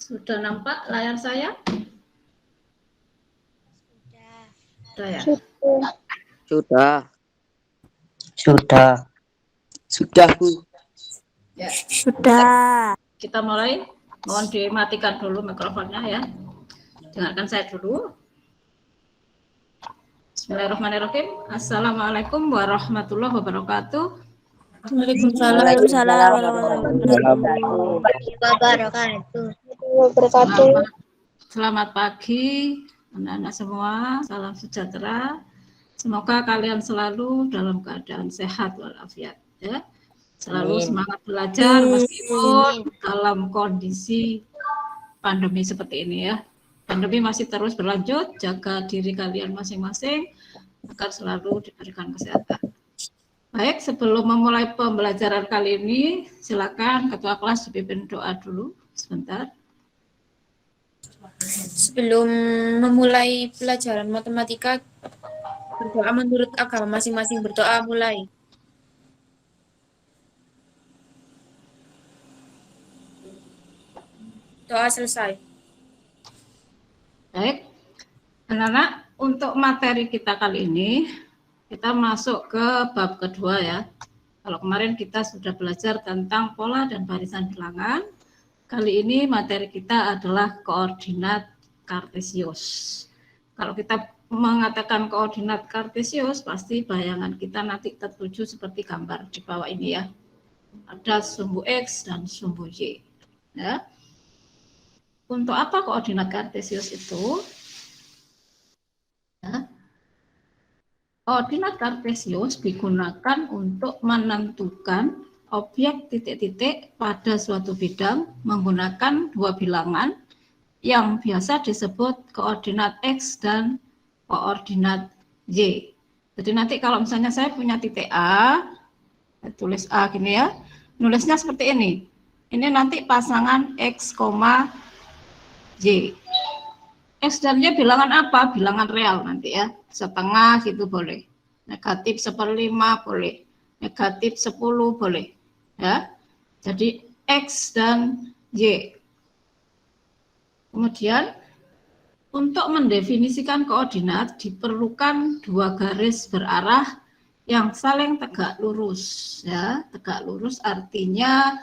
Sudah nampak layar saya? Sudah ya? Sudah. Sudah, Bu. Ya. Sudah. Kita mulai. Mohon dimatikan dulu mikrofonnya ya. Dengarkan saya dulu. Bismillahirrahmanirrahim. Assalamualaikum warahmatullahi wabarakatuh. Waalaikumsalam warahmatullahi wabarakatuh. Selamat pagi anak-anak semua. Salam sejahtera. Semoga kalian selalu dalam keadaan sehat walafiat ya. Selalu semangat belajar meskipun dalam kondisi pandemi seperti ini ya. Pandemi masih terus berlanjut, jaga diri kalian masing-masing agar selalu diberikan kesehatan. Baik, sebelum memulai pembelajaran kali ini, silakan Ketua kelas dipimpin doa dulu sebentar. Sebelum memulai pelajaran matematika, berdoa menurut agama masing-masing. Berdoa mulai. Doa selesai. Baik, anak-anak, untuk materi kita kali ini, kita masuk ke bab kedua ya. Kalau kemarin kita sudah belajar tentang pola dan barisan bilangan, kali ini materi kita adalah koordinat kartesius. Kalau kita mengatakan koordinat kartesius, pasti bayangan kita nanti tertuju seperti gambar di bawah ini ya. Ada sumbu X dan sumbu Y. Ya. Untuk apa koordinat kartesius itu? Ya. Koordinat kartesius digunakan untuk menentukan objek titik-titik pada suatu bidang menggunakan dua bilangan yang biasa disebut koordinat X dan koordinat Y. Jadi nanti kalau misalnya saya punya titik A, saya tulis A gini ya, nulisnya seperti ini. Ini nanti pasangan X, Y. X dan Y bilangan apa? Bilangan real nanti ya. Setengah gitu boleh. Negatif 1/5 boleh. Negatif 10 boleh. Ya. Jadi X dan Y. Kemudian untuk mendefinisikan koordinat diperlukan dua garis berarah yang saling tegak lurus. Ya. Tegak lurus artinya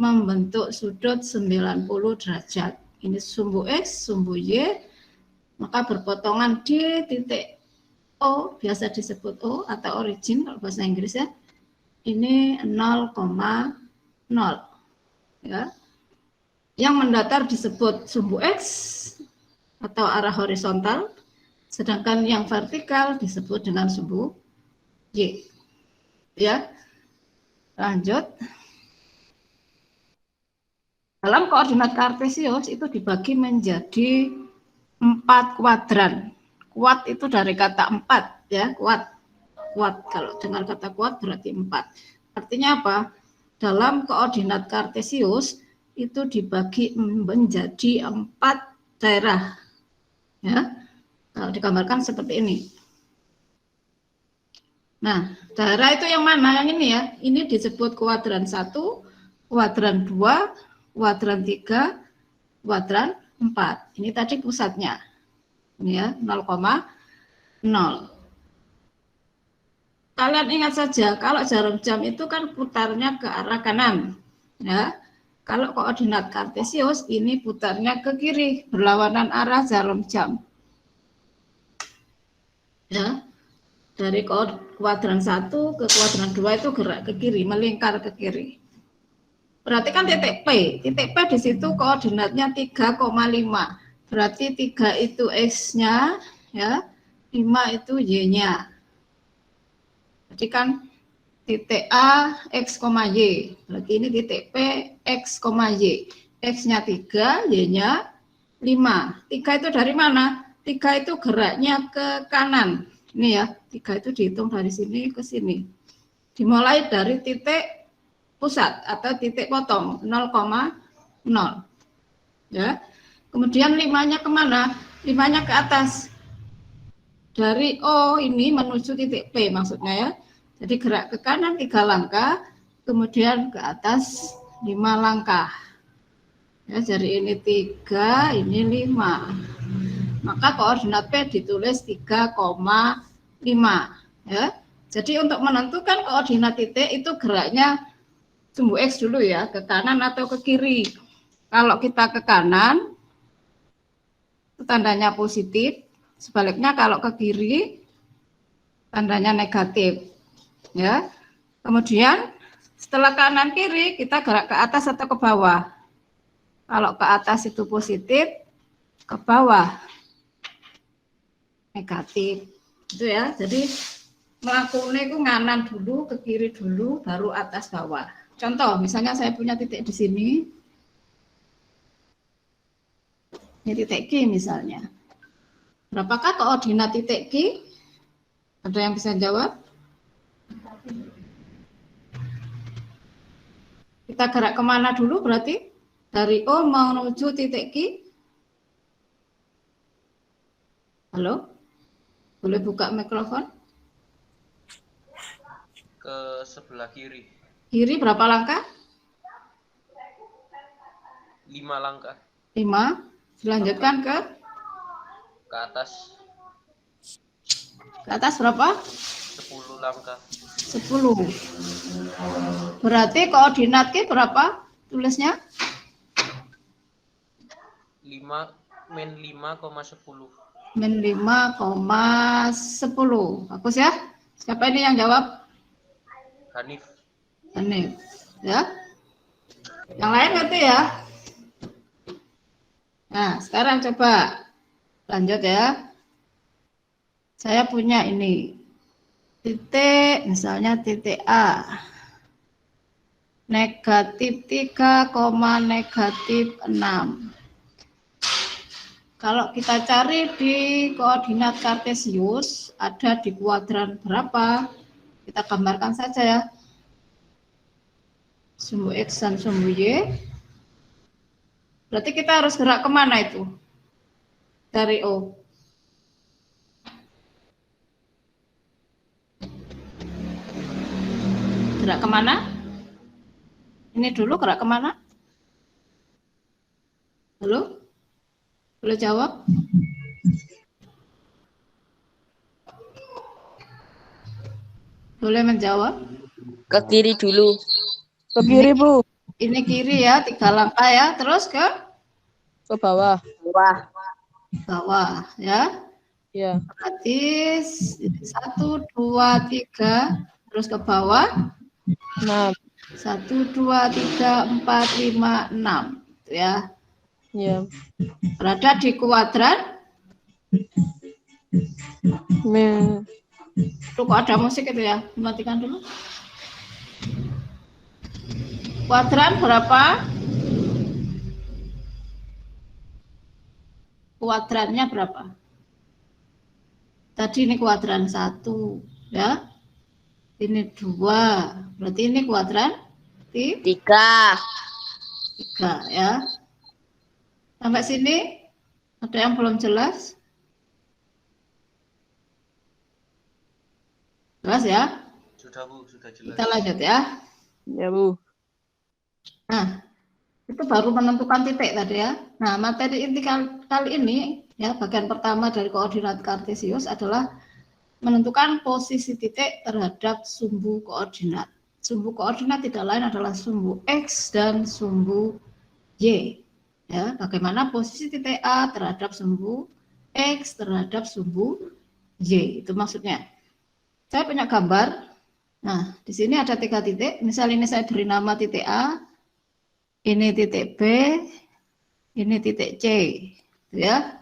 membentuk sudut 90 derajat. Ini sumbu X, sumbu Y, maka berpotongan di titik O, biasa disebut O atau origin kalau bahasa Inggris ya. Ini 0,0 ya. Yang mendatar disebut sumbu X atau arah horizontal, sedangkan yang vertikal disebut dengan sumbu Y. Ya. Lanjut. Dalam koordinat kartesius itu dibagi menjadi 4 kuadran. Kuad itu dari kata 4 ya, kuad. Kuad kalau dengan kata kuad berarti 4. Artinya apa? Dalam koordinat kartesius itu dibagi menjadi 4 daerah. Ya. Kalau digambarkan seperti ini. Nah, daerah itu yang mana? Yang ini ya. Ini disebut kuadran 1, kuadran 2, kuadran 3, kuadran 4. Ini tadi pusatnya. Ini ya, 0,0. Kalian ingat saja, kalau jarum jam itu kan putarnya ke arah kanan. Ya. Kalau koordinat kartesius ini putarnya ke kiri, berlawanan arah jarum jam. Ya. Dari kuadran 1 ke kuadran 2 itu gerak ke kiri, melingkar ke kiri. Berarti kan titik P di situ koordinatnya 3,5. Berarti 3 itu X-nya, ya, 5 itu Y-nya. Jadi kan titik A, X, Y. Berarti ini titik P, X, Y. X-nya 3, Y-nya 5. 3 itu dari mana? 3 itu geraknya ke kanan. Ini ya, 3 itu dihitung dari sini ke sini. Dimulai dari titik pusat atau titik potong 0,0 ya. Kemudian 5-nya kemana? 5-nya ke atas dari O ini menuju titik P maksudnya ya. Jadi gerak ke kanan 3 langkah, kemudian ke atas 5 langkah Ya, jadi ini 3, ini 5. Maka koordinat P ditulis 3,5. Ya. Jadi untuk menentukan koordinat titik itu geraknya sumbu X dulu ya, ke kanan atau ke kiri. Kalau kita ke kanan, itu tandanya positif. Sebaliknya kalau ke kiri, tandanya negatif. Ya. Kemudian setelah kanan kiri, kita gerak ke atas atau ke bawah. Kalau ke atas itu positif, ke bawah negatif. Itu ya. Jadi melakukannya itu nganan dulu, ke kiri dulu, baru atas bawah. Contoh, misalnya saya punya titik di sini. Ini titik Q misalnya. Berapakah koordinat titik Q? Ada yang bisa jawab? Kita gerak kemana dulu berarti? Dari O menuju titik Q? Halo? Boleh buka mikrofon? Ke sebelah kiri. Kiri berapa langkah? 5 langkah. 5. Dilanjutkan ke atas. Ke atas berapa? 10 langkah. 10. Berarti koordinat Q berapa? Tulisnya? 5-5,10. Min 5,10. Bagus ya. Siapa ini yang jawab? Hanif. Hanif. Ya. Yang lain ngerti ya? Nah, sekarang coba lanjut ya. Saya punya ini. Titik, misalnya titik A. Negatif 3, negatif 6. Kalau kita cari di koordinat kartesius, ada di kuadran berapa? Kita gambarkan saja ya. Sumbu X dan sumbu Y. Berarti kita harus gerak kemana itu? Dari O. Gerak kemana? Ini dulu gerak kemana? Halo? Boleh jawab? Boleh menjawab? Ke kiri dulu. Ke kiri, Bu. Ini kiri ya, 3 langkah ya. Terus ke Ke bawah. Bawah. bawah ya. Ya. Berarti 1, 2, 3. Terus ke bawah. 6. 1, 2, 3, 4, 5, 6. Itu ya. Ya. Berada di kuadran. Min. Tuh, kok ada musik itu ya? Matikan dulu. Kuadran berapa? Kuadrannya berapa? Tadi ini kuadran 1 ya. Ini 2. Berarti ini kuadran 3. 3 ya. Sampai sini ada yang belum jelas? Jelas ya? Sudah, Bu, sudah jelas. Kita lanjut ya. Ya, Bu. Nah, itu baru menentukan titik tadi ya. Nah, materi inti kali ini ya, bagian pertama dari koordinat kartesius adalah menentukan posisi titik terhadap sumbu koordinat. Sumbu koordinat tidak lain adalah sumbu X dan sumbu Y. Ya, bagaimana posisi titik A terhadap sumbu X terhadap sumbu Y, itu maksudnya. Saya punya gambar. Nah, di sini ada 3 titik. Misal ini saya beri nama titik A, ini titik B, ini titik C, ya.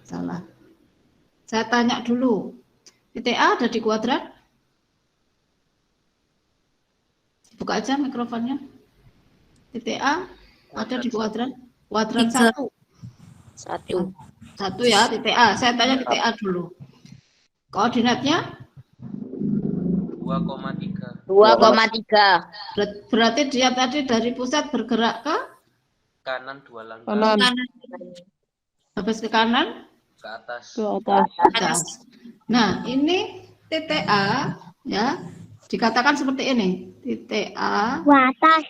Salah. Saya tanya dulu. Titik A ada di kuadran? Buka aja mikrofonnya. Titik A ada di kuadran? Kuadran 1. 1. 1 ya, titik A. Saya tanya titik A dulu. Koordinatnya? 2,3. 2,3. Berarti dia tadi dari pusat bergerak ke? Kanan 2 langkah. Kanan. Habis ke kanan? Ke atas. Ke atas. Atas. Nah, ini titik A ya. Dikatakan seperti ini, titik A. Atas.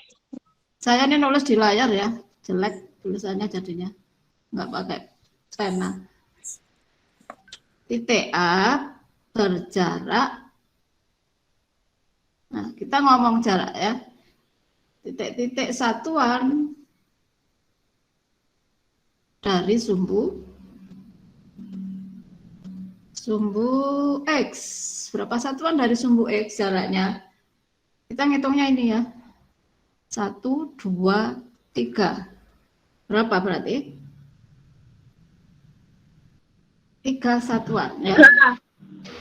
Saya ini nulis di layar ya, jelek tulisannya jadinya, nggak pakai pena. Titik A berjarak, nah kita ngomong jarak ya, titik-titik satuan dari sumbu X. Berapa satuan dari sumbu X jaraknya? Kita ngitungnya ini ya. 1, 2, 3. Berapa berarti? 3 satuan ya.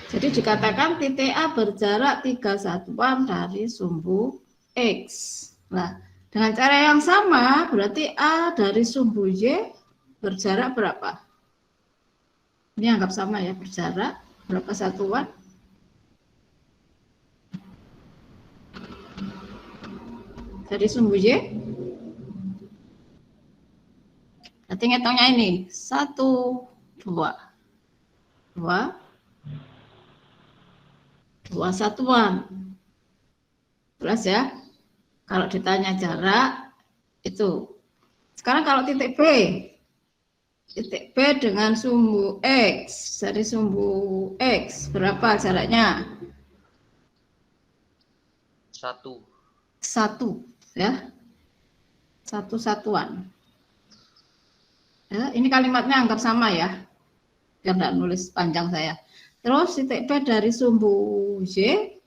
Jadi dikatakan titik A berjarak 3 satuan dari sumbu X. Nah, dengan cara yang sama berarti A dari sumbu Y berjarak berapa? Ini anggap sama ya, berjarak berapa satuan? Dari sumbu Y. Berarti ngitungnya ini 1, 2 satuan. Jelas ya? Kalau ditanya jarak itu. Sekarang kalau titik B dengan sumbu X, dari sumbu X berapa jaraknya? 1. 1 ya, 1 satuan ya. Ini kalimatnya anggap sama ya, biar nggak nulis panjang saya. Terus titik B dari sumbu Y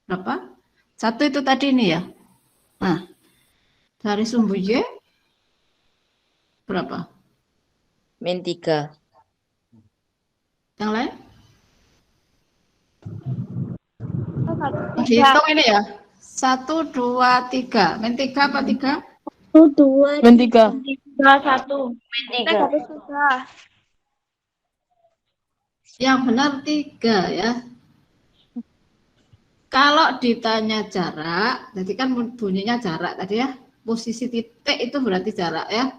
berapa? 1 itu tadi ini ya. Nah, dari sumbu Y berapa? -3. Yang lain? Dihitung ini ya. 1, 2, 3. Min 3 apa 3? 2, Men 3. 1. Yang benar 3 ya. Kalau ditanya jarak, jadi kan bunyinya jarak tadi ya. Posisi titik itu berarti jarak ya.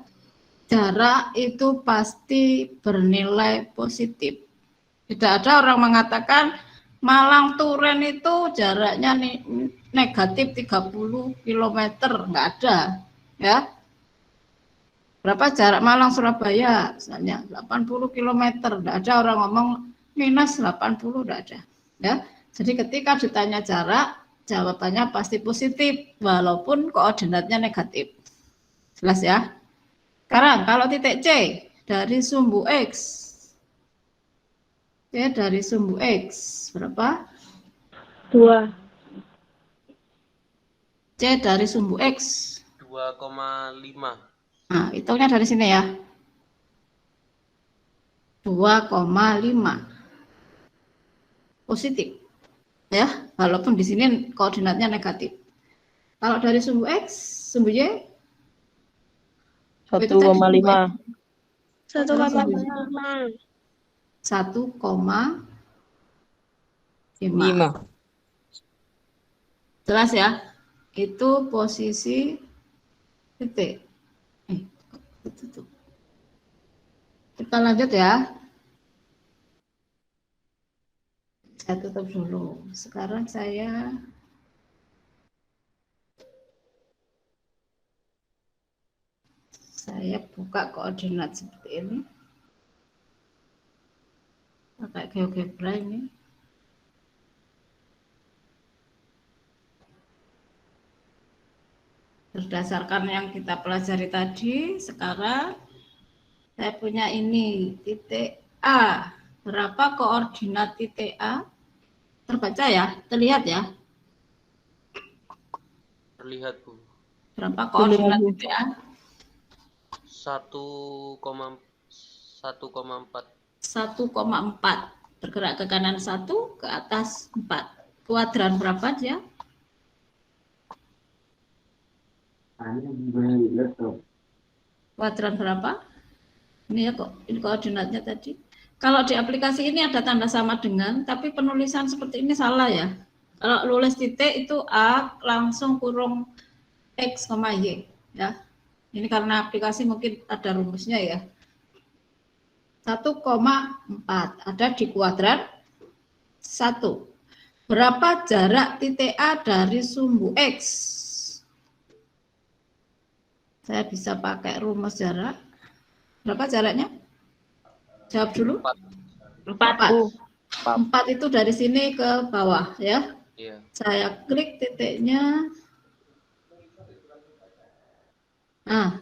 Jarak itu pasti bernilai positif. Tidak ada orang mengatakan Malang Turen itu jaraknya negatif 30 km, nggak ada ya. Berapa jarak Malang Surabaya misalnya 80 km, nggak ada orang ngomong minus 80, nggak ada ya. Jadi ketika ditanya jarak, jawabannya pasti positif walaupun koordinatnya negatif. Jelas ya? Sekarang kalau titik C dari sumbu X, C dari sumbu X berapa? 2. C dari sumbu X 2,5. Nah, hitungnya dari sini ya. 2,5. Positif. Ya, walaupun di sini koordinatnya negatif. Kalau dari sumbu X, sumbu Y 1,5. 1,5. Jelas ya? Itu posisi titik. Kita lanjut ya. Saya tutup dulu. Sekarang saya buka koordinat seperti ini. Pakai GeoGebra ini. Berdasarkan yang kita pelajari tadi, sekarang saya punya ini titik A. Berapa koordinat titik A? Terbaca ya, terlihat ya. Terlihat, Bu. Berapa koordinat titik A? 1,4. 1,4. Bergerak ke kanan 1, ke atas 4. Kuadran berapa dia? Kuadran berapa? Ini ya kok, ini koordinatnya tadi. Kalau di aplikasi ini ada tanda sama dengan, tapi penulisan seperti ini salah ya. Kalau nulis titik itu A langsung kurung X, Y ya. Ini karena aplikasi mungkin ada rumusnya ya. 1,4 ada di kuadran 1. Berapa jarak titik A dari sumbu X? Saya bisa pakai rumus jarak. Berapa jaraknya? Jawab dulu. 4. 4 itu dari sini ke bawah ya. Iya. Saya klik titiknya. Nah,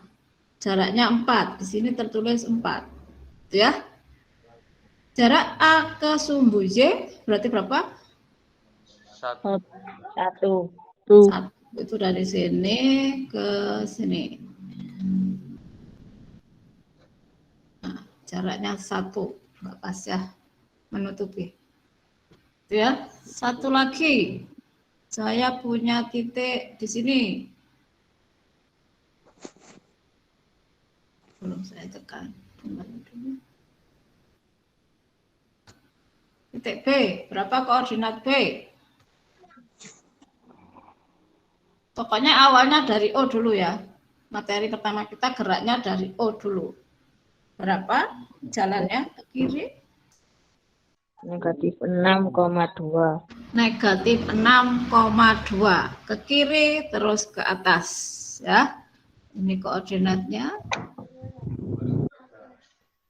jaraknya 4. Di sini tertulis 4. Ya. Jarak A ke sumbu Y berarti berapa? 1. 1. Itu dari sini ke sini. Nah, jaraknya 1. Nggak pas ya. Menutupi. Itu ya. Satu lagi. Saya punya titik di sini. Belum saya tekan. Titik B, berapa koordinat B? Pokoknya awalnya dari O dulu ya. Materi pertama kita geraknya dari O dulu. Berapa jalannya ke kiri? Negatif 6,2. Negatif 6,2. Ke kiri terus ke atas. Ya. Ini koordinatnya.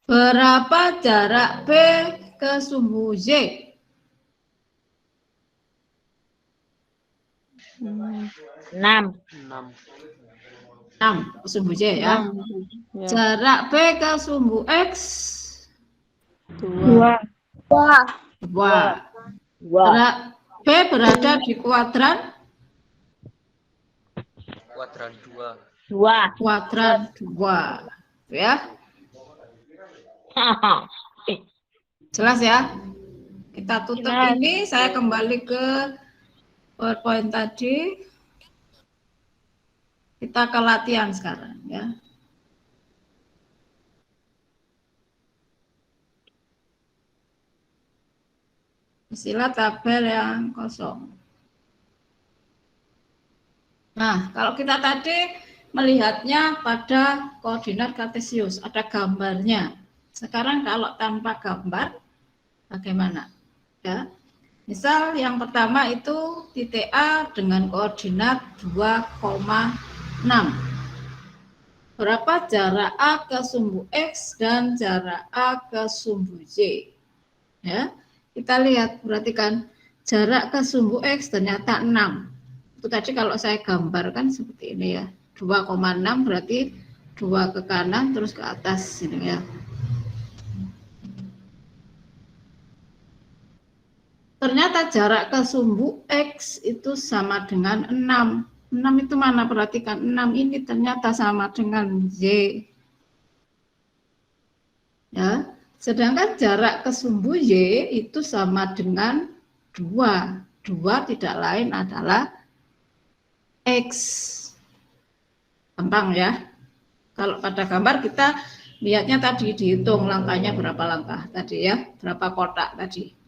Berapa jarak B ke sumbu Y? 6. 6. 6 ke sumbu Y ya. Ya. Jarak B ke sumbu X? 2. 2. Jarak B berada di kuadran? Kuadran 2. Kuadran 2. Ya. Jelas ya? Kita tutup ini, saya kembali ke PowerPoint tadi. Kita ke latihan sekarang ya. Isilah tabel yang kosong. Nah, kalau kita tadi melihatnya pada koordinat kartesius, ada gambarnya. Sekarang kalau tanpa gambar, bagaimana? Ya, misal yang pertama itu titik A dengan koordinat 2,6. Berapa jarak A ke sumbu X dan jarak A ke sumbu Y? Ya, kita lihat, perhatikan jarak ke sumbu X ternyata 6. Itu tadi kalau saya gambarkan seperti ini ya. 2,6 berarti 2 ke kanan terus ke atas ini ya. Ternyata jarak ke sumbu X itu sama dengan 6. 6 itu mana? Perhatikan, 6 ini ternyata sama dengan Y. Ya, sedangkan jarak ke sumbu Y itu sama dengan 2. 2 tidak lain adalah X. Gampang ya. Kalau pada gambar kita lihatnya tadi dihitung langkahnya berapa langkah tadi ya, berapa kotak tadi.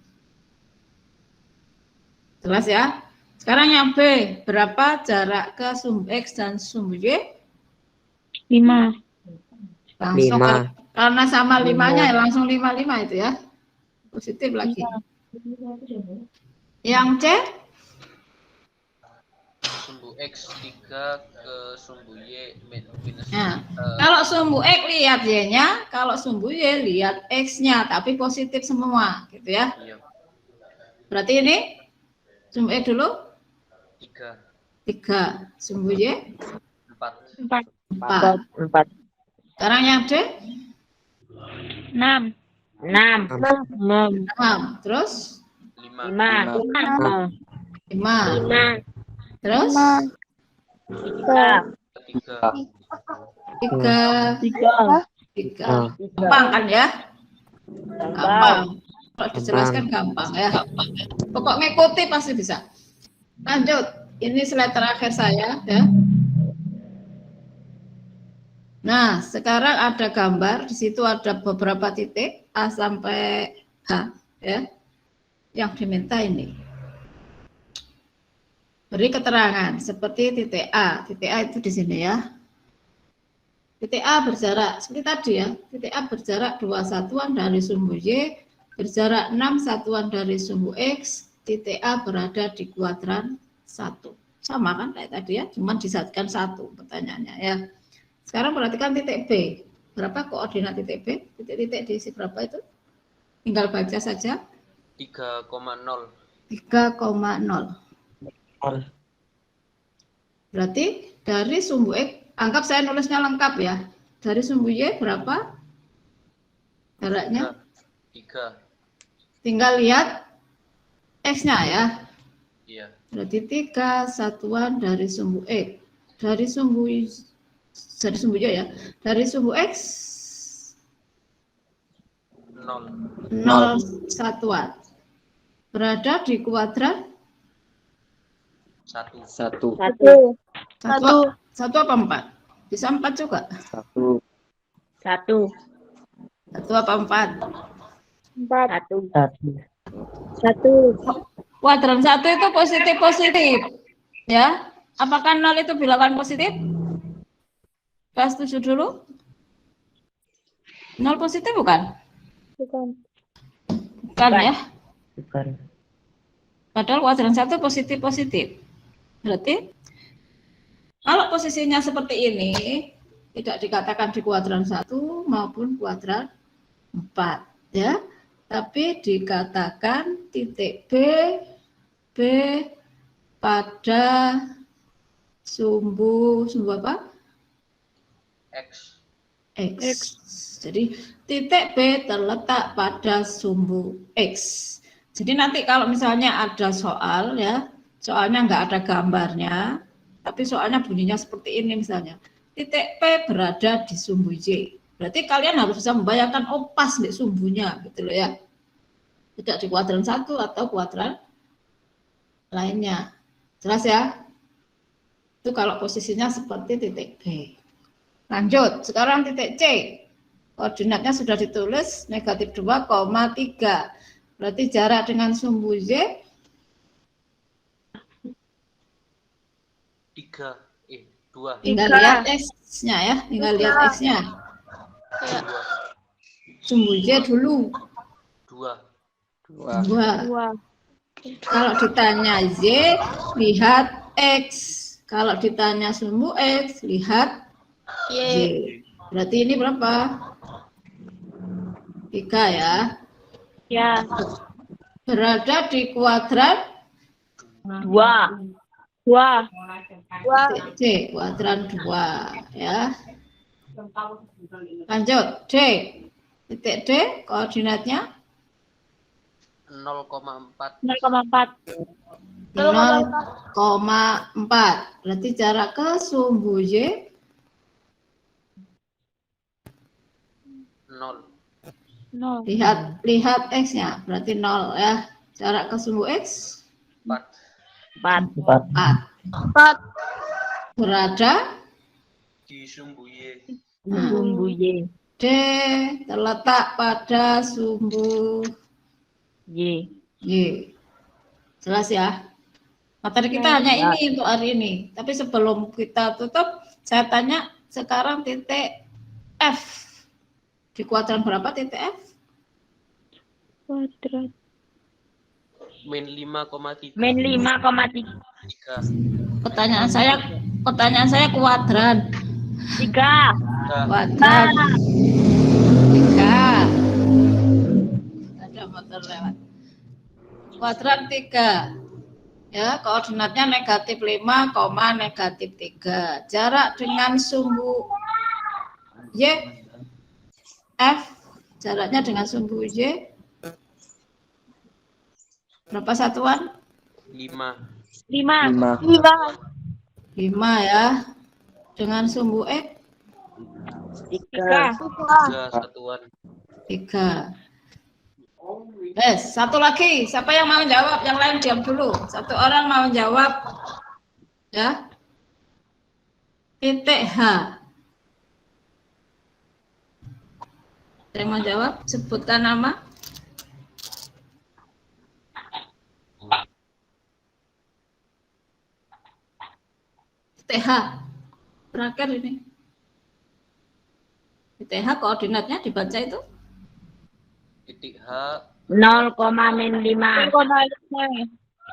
Jelas ya? Sekarang yang B, berapa jarak ke sumbu X dan sumbu Y? 5. Langsung 5. karena sama 5-nya langsung 5 itu ya. Positif lagi. Yang C? Sumbu X 3 ke sumbu Y minus. Nah, kalau sumbu X lihat Y-nya, kalau sumbu Y lihat X-nya, tapi positif semua, gitu ya. Iya. Berarti ini sumbu X dulu 3. 3, sumbu Y 4. 4. 4. Sekarang yang D 6. 6. 6. Terus 5. 5. 5. Terus 3. 3. Gampang kan ya? Gampang. Kalau dijelaskan gampang ya. Pokok ngikuti pasti bisa. Lanjut. Ini slide terakhir saya ya. Nah, sekarang ada gambar. Di situ ada beberapa titik A sampai H ya. Yang diminta ini. Beri keterangan seperti titik A. Titik A itu di sini ya. Titik A berjarak seperti tadi ya. Titik A berjarak 2 satuan dari sumbu Y, berjarak 6 satuan dari sumbu X, titik A berada di kuadran 1. Sama kan kayak tadi ya, cuma disatukan 1 pertanyaannya ya. Sekarang perhatikan titik B. Berapa koordinat titik B? Titik-titik diisi berapa itu? Tinggal baca saja. 3,0. 3,0. Berarti dari sumbu X, anggap saya nulisnya lengkap ya. Dari sumbu Y berapa jaraknya? 3. Tinggal lihat X-nya ya. Iya. Berarti 3 satuan dari sumbu X. Dari sumbu Y ya. Dari sumbu X 0. 0 satuan. Berada di kuadran 1. Satu. Satu apa 4? Bisa 4 juga. Satu. Satu. 1 apa 4? Satu. Satu. Kuadran 1 itu positif. Ya. Apakah 0 itu bilangan positif? Kita setuju dulu. 0 positif bukan? Bukan. Bukan ya. Bukan. Padahal kuadran 1 positif. Berarti kalau posisinya seperti ini tidak dikatakan di kuadran 1 maupun kuadran 4 ya. Tapi dikatakan titik B pada sumbu apa? X. X. Jadi titik B terletak pada sumbu X. Jadi nanti kalau misalnya ada soal ya, soalnya nggak ada gambarnya, tapi soalnya bunyinya seperti ini misalnya. Titik P berada di sumbu Y. Berarti kalian harus bisa membayangkan pas di sumbunya gitu loh ya. Tidak di kuadran 1 atau kuadran lainnya. Jelas ya? Itu kalau posisinya seperti titik B. Lanjut, sekarang titik C. Koordinatnya sudah ditulis -2,3. Berarti jarak dengan sumbu Y 2. tinggal lihat X-nya ya, tinggal lihat X-nya. Sumbu Y dulu. 2. 2. Kalau ditanya Y, lihat X. Kalau ditanya sumbu X, lihat Y. Berarti ini berapa? 3 ya. Ya. Berada di kuadran 2. titik C, kuadran 2 ya. Lanjut, D. Titik D, koordinatnya 0,4. 0,4. 0,4. Berarti jarak ke sumbu Y 0. 0. lihat X-nya, berarti 0 ya. Jarak ke sumbu X 4. 4. Berada Di sumbu Y. Sumbu Y. D terletak pada sumbu Y. Y. Jelas ya? Materi kita hanya ini untuk hari ini. Tapi sebelum kita tutup, saya tanya sekarang titik F. Di kuadran berapa titik F? Kuadrat. Min 5,3. Min 5,3. 3. Pertanyaan saya kuadran. 3. Kuadran. 3. Ada motor lewat. Kuadran 3. Ya, koordinatnya -5, -3. Jarak dengan sumbu Y F, jaraknya dengan sumbu Y berapa satuan? 5. 5. 5 ya. Dengan sumbu X 3. 3 satuan. 3. Satu lagi. Siapa yang mau jawab? Yang lain diam dulu. Satu orang mau jawab. Ya. Titik H. Saya mau jawab. Sebutkan nama. Titik H. Terakhir ini. Titik H koordinatnya dibaca itu. Titik H 0,-5.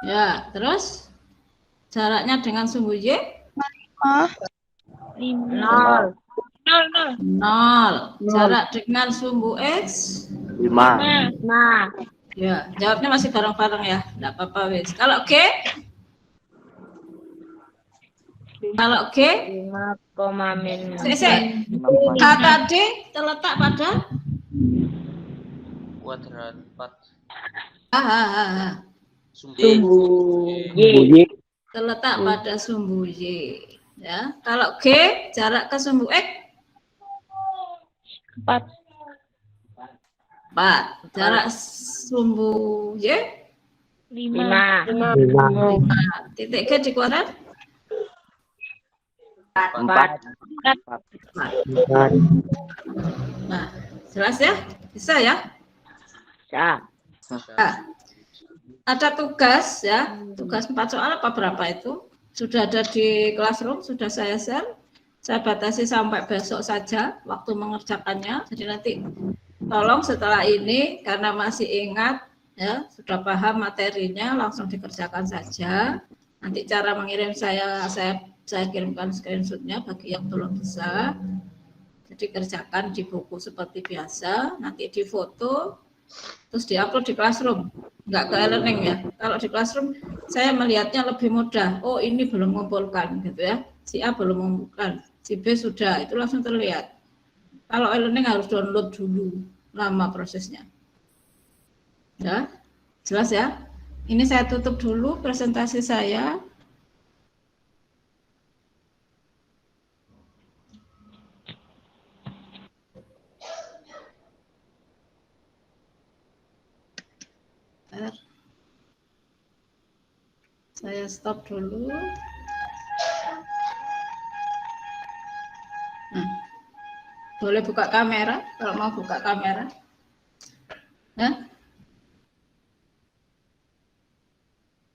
Ya, terus jaraknya dengan sumbu Y 0. 0. Jarak dengan sumbu X 5. Nah, ya, jawabnya masih bareng-bareng ya. Enggak apa-apa wis. Kalau G? Kalau G? 5,-5. Sik. H tadi terletak pada Kuadrat 4. Sumbu Y. Y. terletak pada sumbu Y. Ya, kalau G jarak ke sumbu X 4. 4. Jarak sumbu Y 5. 5. Titik G di kuadrat 4. 4. Nah, jelas ya? Bisa ya? Ya. Nah, ada tugas ya, tugas 4 soal apa berapa itu? Sudah ada di classroom, sudah saya share. Saya batasi sampai besok saja waktu mengerjakannya. Jadi nanti tolong setelah ini karena masih ingat ya, sudah paham materinya langsung dikerjakan saja. Nanti cara mengirim saya kirimkan screenshotnya bagi yang belum bisa. Jadi kerjakan di buku seperti biasa, nanti difoto, terus diupload di classroom, nggak ke e-learning ya. Kalau di classroom saya melihatnya lebih mudah. Oh ini belum mengumpulkan gitu ya. Si A belum mengumpulkan, si B sudah, itu langsung terlihat. Kalau e-learning harus download dulu, lama prosesnya. Ya, jelas ya. Ini saya tutup dulu presentasi saya. Saya stop dulu. Nah, boleh buka kamera kalau mau buka kamera. Nah,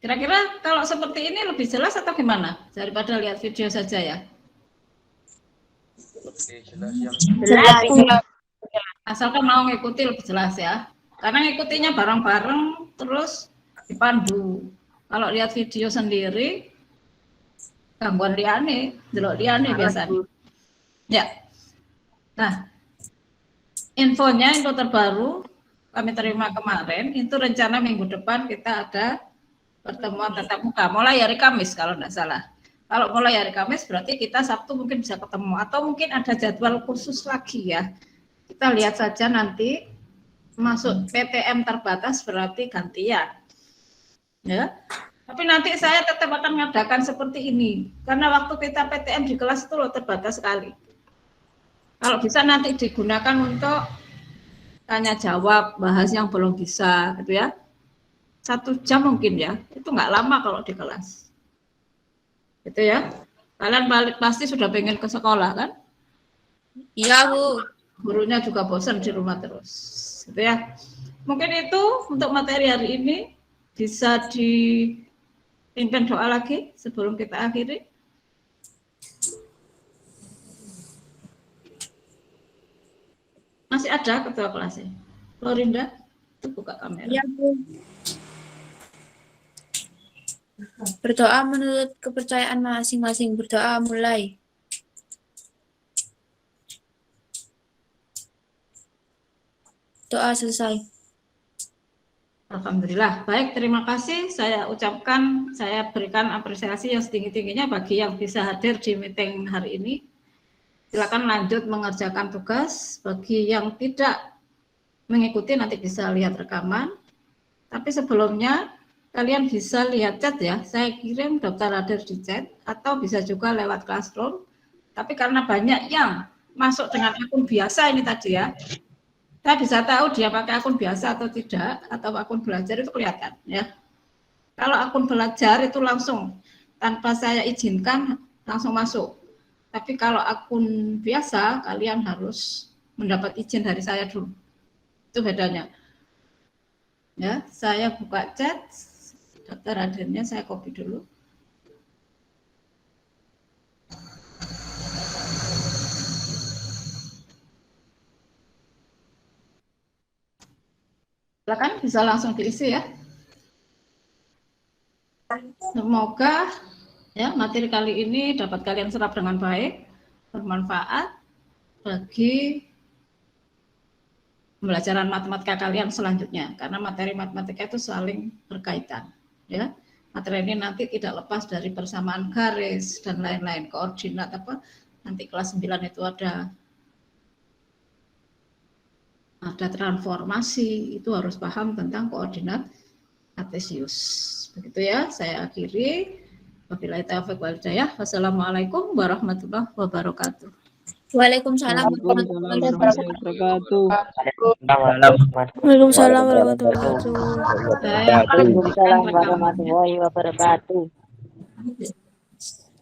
kira-kira kalau seperti ini lebih jelas atau gimana daripada lihat video saja ya? Oke, jelas yang Jelas. Asalkan mau ngikuti lebih jelas ya. Karena ngikutinya bareng-bareng terus dipandu. Kalau lihat video sendiri gangguan liane, delok liane biasanya. Ya. Nah, info terbaru kami terima kemarin, itu rencana minggu depan kita ada pertemuan tatap muka, mulai hari Kamis kalau tidak salah. Kalau mulai hari Kamis berarti kita Sabtu mungkin bisa ketemu, atau mungkin ada jadwal khusus lagi ya. Kita lihat saja nanti, masuk PTM terbatas berarti gantian. Ya. Tapi nanti saya tetap akan mengadakan seperti ini, karena waktu kita PTM di kelas itu loh terbatas sekali. Kalau bisa nanti digunakan untuk tanya jawab, bahas yang belum bisa, gitu ya. 1 jam mungkin ya, itu nggak lama kalau di kelas. Gitu ya. Kalian pasti sudah pengen ke sekolah kan? Iya, Bu. Gurunya juga bosan di rumah terus. Gitu ya. Mungkin itu untuk materi hari ini. Bisa dipimpin doa lagi sebelum kita akhiri. Masih ada ketua kelasnya? Florinda, itu buka kamera. Iya, Bu. Berdoa menurut kepercayaan masing-masing. Berdoa mulai. Doa selesai. Alhamdulillah. Baik, terima kasih. Saya ucapkan, saya berikan apresiasi yang setinggi-tingginya bagi yang bisa hadir di meeting hari ini. Silakan lanjut mengerjakan tugas. Bagi yang tidak mengikuti nanti bisa lihat rekaman. Tapi sebelumnya kalian bisa lihat chat ya. Saya kirim daftar hadir di chat atau bisa juga lewat Classroom. Tapi karena banyak yang masuk dengan akun biasa ini tadi ya, saya bisa tahu dia pakai akun biasa atau tidak, atau akun belajar itu kelihatan ya. Kalau akun belajar itu langsung tanpa saya izinkan langsung masuk. Tapi kalau akun biasa kalian harus mendapat izin dari saya dulu. Itu bedanya. Ya, saya buka chat, daftar hadirnya saya copy dulu. Silakan. bisa langsung diisi ya. Semoga ya materi kali ini dapat kalian serap dengan baik, bermanfaat bagi pembelajaran matematika kalian selanjutnya, karena materi matematika itu saling berkaitan ya. Materi ini nanti tidak lepas dari persamaan garis dan lain-lain, koordinat apa, nanti kelas 9 itu ada transformasi, itu harus paham tentang koordinat kartesius. Begitu ya, saya akhiri. Wabillahi taufiq wal hidayah. Wassalamualaikum warahmatullahi wabarakatuh. Waalaikumsalam warahmatullahi wabarakatuh. Waalaikumsalam warahmatullahi wabarakatuh. Waalaikumsalam warahmatullahi wabarakatuh.